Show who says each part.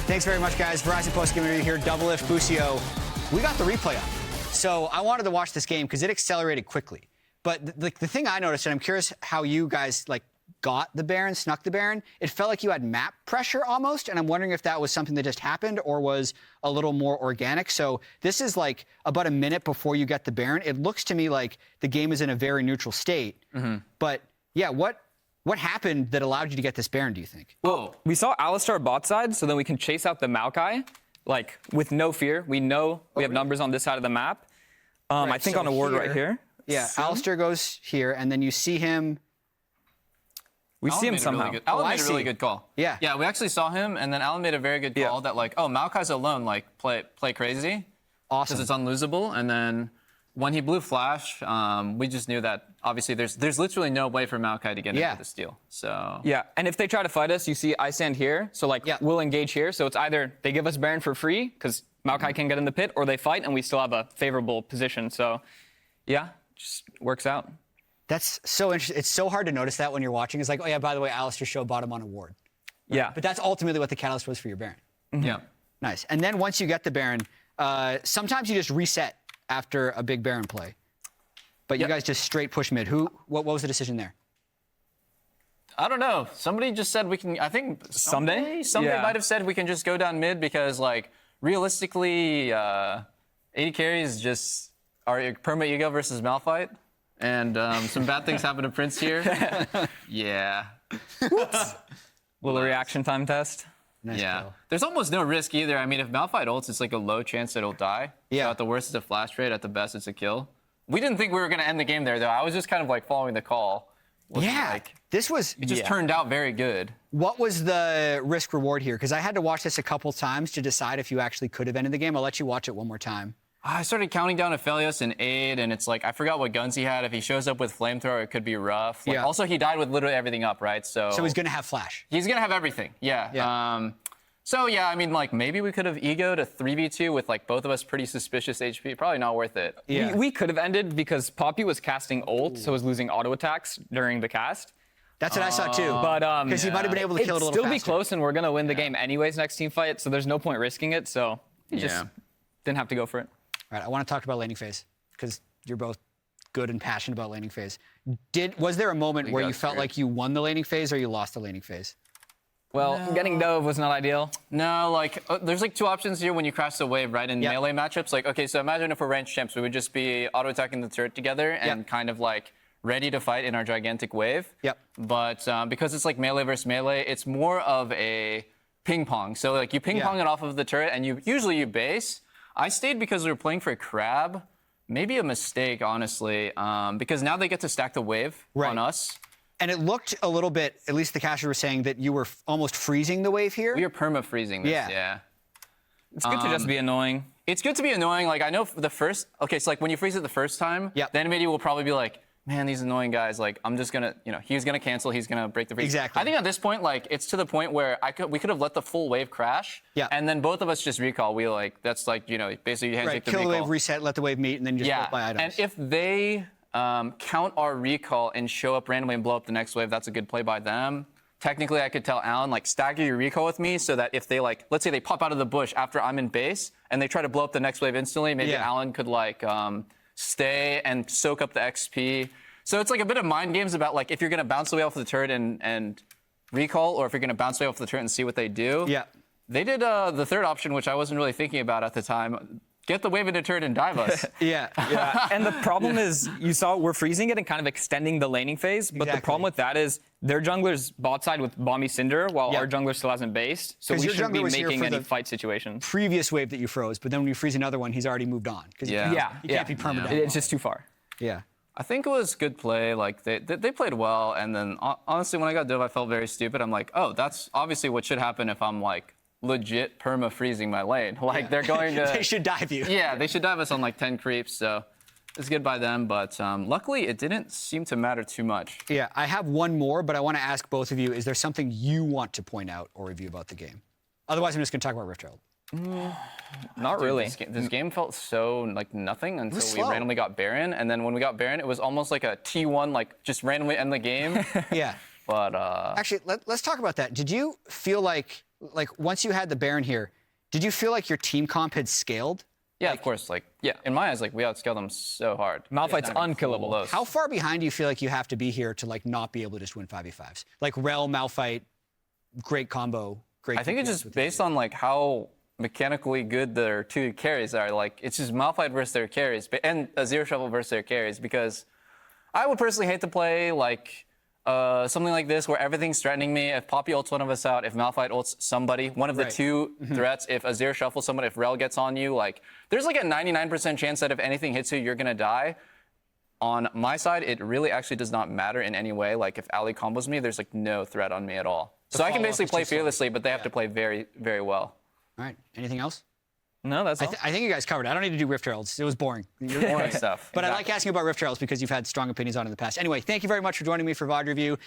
Speaker 1: Thanks very much, guys. Verizon Post Game Review here. Doublelift, Busio. We got the replay up. So I wanted to watch this game because it accelerated quickly. But the thing I noticed, and I'm curious how you guys got the Baron, snuck the Baron, it felt like you had map pressure almost, and I'm wondering if that was something that just happened or was a little more organic. So this is like about a minute before you get the Baron. It looks to me like the game is in a very neutral state. But yeah, what happened that allowed you to get this Baron, do you think?
Speaker 2: Well, we saw Alistar bot side, so then we can chase out the Maokai, like, with no fear. We know we have numbers on this side of the map.
Speaker 1: Right,
Speaker 2: I think
Speaker 1: so
Speaker 2: on a ward right here.
Speaker 1: Yeah, Alistar goes here, and then you see him.
Speaker 2: We see him somehow.
Speaker 3: Alan made a really good call.
Speaker 1: Yeah.
Speaker 3: Yeah, we actually saw him, and then Alan made a very good call that, like, oh, Maokai's alone, like, play crazy.
Speaker 1: Awesome.
Speaker 3: Because it's unlosable, and then when he blew Flash, we just knew that, obviously, there's literally no way for Maokai to get into the steal. So
Speaker 2: yeah, and if they try to fight us, you see I stand here, so like we'll engage here. So it's either they give us Baron for free because Maokai can get in the pit, or they fight and we still have a favorable position. So yeah, just works out. That's
Speaker 1: so interesting. It's so hard to notice that when you're watching. It's like, oh yeah, by the way, Alistar showed bottom on a ward. Right?
Speaker 2: Yeah.
Speaker 1: But that's ultimately what the catalyst was for your Baron.
Speaker 3: Yeah.
Speaker 1: Nice. And then once you get the Baron, sometimes you just reset after a big Baron play. But you guys just straight push mid. What was the decision there?
Speaker 3: I don't know. Somebody just said we can, I think somebody might have said we can just go down mid because, like, realistically, AD carries just are perma ego versus Malphite. And some bad things happen to Prince here. Yeah.
Speaker 2: Little reaction time test.
Speaker 1: Nice kill.
Speaker 3: There's almost no risk either. I mean, if Malphite ults, it's like a low chance that it'll die.
Speaker 1: Yeah.
Speaker 3: So at the worst, it's a flash trade. At the best, it's a kill. We didn't think we were going to end the game there, though. I was just kind of like following the call. It just turned out very good.
Speaker 1: What was the risk reward here? Because I had to watch this a couple times to decide if you actually could have ended the game. I'll let you watch it one more time.
Speaker 3: I started counting down Aphelios and Aid, and it's like, I forgot what guns he had. If he shows up with Flamethrower, it could be rough. Like, also, he died with literally everything up, right? So
Speaker 1: he's going to have Flash.
Speaker 3: He's going to have everything, yeah. So, yeah, I mean, like, maybe we could have egoed a 3v2 with, like, both of us pretty suspicious HP. Probably not worth it.
Speaker 2: Yeah. We could have ended because Poppy was casting ult, so was losing auto attacks during the cast.
Speaker 1: That's what I saw, too.
Speaker 2: But
Speaker 1: because he might have been able to kill it a little faster.
Speaker 2: It'd still be close, and we're going to win the game anyways next team fight, so there's no point risking it. So you just didn't have to go for it.
Speaker 1: All right, I want to talk about laning phase because you're both good and passionate about laning phase. Was there a moment where you felt like you won the laning phase or you lost the laning phase?
Speaker 2: Well, getting dove was not ideal.
Speaker 3: No, like, there's like two options here when you crash the wave, right? In melee matchups, like, okay, so imagine if we're ranged champs, we would just be auto-attacking the turret together and kind of like ready to fight in our gigantic wave. But because it's like melee versus melee, it's more of a ping pong. So like you ping pong it off of the turret and usually you base. I stayed because we were playing for a crab. Maybe a mistake, honestly, because now they get to stack the wave on us.
Speaker 1: And it looked a little bit, at least the casters were saying, that you were almost freezing the wave here.
Speaker 3: We were perma-freezing this,
Speaker 2: It's good to just be annoying.
Speaker 3: It's good to be annoying. Like, I know the first... Okay, so, like, when you freeze it the first time, the animator will probably be like, man, these annoying guys, like, I'm just gonna... You know, he's gonna cancel, he's gonna break the freeze.
Speaker 1: Exactly.
Speaker 3: I think at this point, like, it's to the point where we could have let the full wave crash, and then both of us just recall. We, like, that's, like, you know, basically you handshake the recall.
Speaker 1: Kill the wave, reset, let the wave meet, and then just buy items.
Speaker 3: And if they... count our recall and show up randomly and blow up the next wave, that's a good play by them. Technically, I could tell Alan, like, stagger your recall with me so that if they, like, let's say they pop out of the bush after I'm in base and they try to blow up the next wave instantly, maybe Alan could, like, stay and soak up the XP. So it's like a bit of mind games about, like, if you're going to bounce away off the turret and recall, or if you're going to bounce away off the turret and see what they do. They did the third option, which I wasn't really thinking about at the time. Get the wave into turret and dive us.
Speaker 2: And the problem is, you saw we're freezing it and kind of extending the laning phase. But the problem with that is their jungler's bot side with Bomby Cinder, while our jungler still hasn't based. So we shouldn't be making any fight situations.
Speaker 1: Previous wave that you froze, but then when you freeze another one, he's already moved on. Because you can't be permanent.
Speaker 2: It's just too far.
Speaker 3: I think it was good play. Like they played well, and then honestly, when I got dove, I felt very stupid. I'm like, oh, that's obviously what should happen if I'm like legit perma freezing my lane. Like they're going to.
Speaker 1: They should dive you.
Speaker 3: Yeah, they should dive us on like 10 creeps. So it's good by them, but luckily it didn't seem to matter too much.
Speaker 1: Yeah, I have one more, but I want to ask both of you: is there something you want to point out or review about the game? Otherwise, I'm just going to talk about Riftchild.
Speaker 2: Not really.
Speaker 3: This game felt so like nothing until we randomly got Baron, and then when we got Baron, it was almost like a T1, like just randomly end the game.
Speaker 1: Yeah.
Speaker 3: But
Speaker 1: actually, let's talk about that. Did you feel like like once you had the Baron here, did you feel like your team comp had scaled?
Speaker 3: Yeah, of course. Like, yeah, in my eyes, like we outscale them so hard.
Speaker 2: Malphite's
Speaker 3: Not even
Speaker 2: unkillable.
Speaker 3: close.
Speaker 1: How far behind do you feel like you have to be here to like not be able to just win 5v5s? Like Rel, Malphite, great combo, great.
Speaker 3: I think it's
Speaker 1: DPS
Speaker 3: just
Speaker 1: with
Speaker 3: based on like how mechanically good their two carries are. Like it's just Malphite versus their carries, and a Zero Shuffle versus their carries. Because I would personally hate to play like something like this where everything's threatening me. If Poppy ults one of us out, if Malphite ults somebody, one of the two threats, if a Zero Shuffle someone, if Rel gets on you, like there's like a 99% chance that if anything hits you, you're gonna die. On my side, it really actually does not matter in any way. Like if Ali combos me, there's like no threat on me at all. So I can basically play fearlessly, but they have to play very, very well.
Speaker 1: All right. Anything else?
Speaker 2: No, that's all.
Speaker 1: I think you guys covered it. I don't need to do Rift Heralds. It was boring.
Speaker 3: Boring stuff.
Speaker 1: But I like asking about Rift Heralds because you've had strong opinions on it in the past. Anyway, thank you very much for joining me for VOD Review.